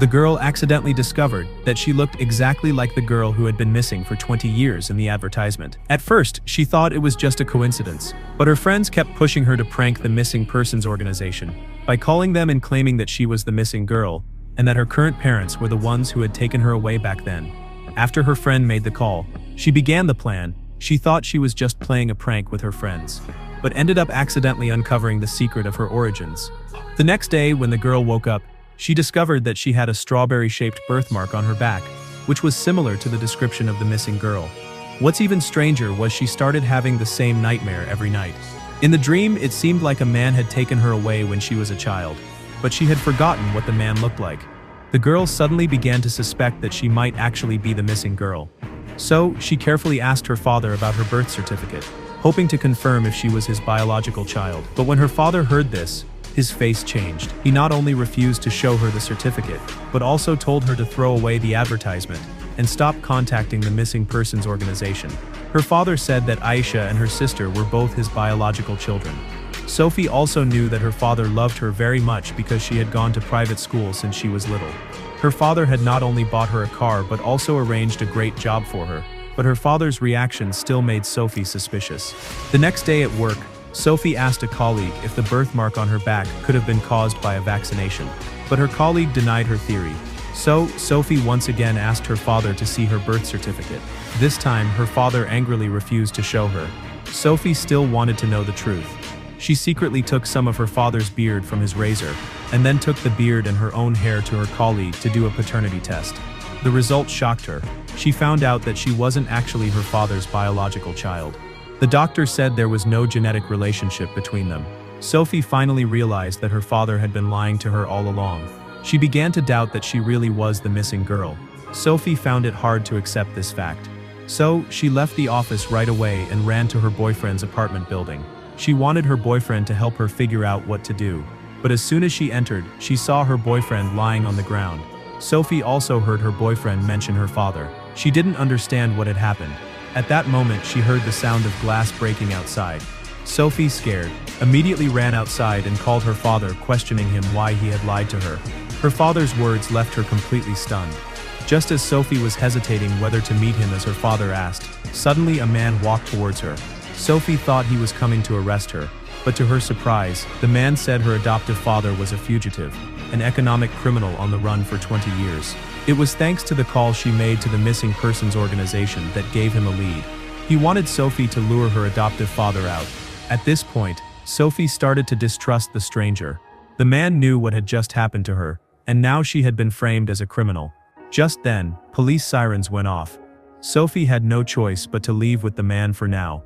The girl accidentally discovered that she looked exactly like the girl who had been missing for 20 years in the advertisement. At first, she thought it was just a coincidence, but her friends kept pushing her to prank the missing persons organization by calling them and claiming that she was the missing girl, and that her current parents were the ones who had taken her away back then. After her friend made the call, she began the plan. She thought she was just playing a prank with her friends, but ended up accidentally uncovering the secret of her origins. The next day, when the girl woke up, she discovered that she had a strawberry-shaped birthmark on her back, which was similar to the description of the missing girl. What's even stranger was she started having the same nightmare every night. In the dream, it seemed like a man had taken her away when she was a child, but she had forgotten what the man looked like. The girl suddenly began to suspect that she might actually be the missing girl. So, she carefully asked her father about her birth certificate, hoping to confirm if she was his biological child. But when her father heard this, his face changed. He not only refused to show her the certificate, but also told her to throw away the advertisement and stop contacting the missing persons organization. Her father said that Aisha and her sister were both his biological children. Sophie also knew that her father loved her very much because she had gone to private school since she was little. Her father had not only bought her a car but also arranged a great job for her, but her father's reaction still made Sophie suspicious. The next day at work, Sophie asked a colleague if the birthmark on her back could have been caused by a vaccination, but her colleague denied her theory. So, Sophie once again asked her father to see her birth certificate. This time, her father angrily refused to show her. Sophie still wanted to know the truth. She secretly took some of her father's beard from his razor, and then took the beard and her own hair to her colleague to do a paternity test. The results shocked her. She found out that she wasn't actually her father's biological child. The doctor said there was no genetic relationship between them. Sophie finally realized that her father had been lying to her all along. She began to doubt that she really was the missing girl. Sophie found it hard to accept this fact. So, she left the office right away and ran to her boyfriend's apartment building. She wanted her boyfriend to help her figure out what to do. But as soon as she entered, she saw her boyfriend lying on the ground. Sophie also heard her boyfriend mention her father. She didn't understand what had happened. At that moment, she heard the sound of glass breaking outside. Sophie, scared, immediately ran outside and called her father, questioning him why he had lied to her. Her father's words left her completely stunned. Just as Sophie was hesitating whether to meet him as her father asked, suddenly a man walked towards her. Sophie thought he was coming to arrest her, but to her surprise, the man said her adoptive father was a fugitive, an economic criminal on the run for 20 years. It was thanks to the call she made to the missing persons organization that gave him a lead. He wanted Sophie to lure her adoptive father out. At this point, Sophie started to distrust the stranger. The man knew what had just happened to her, and now she had been framed as a criminal. Just then, police sirens went off. Sophie had no choice but to leave with the man for now.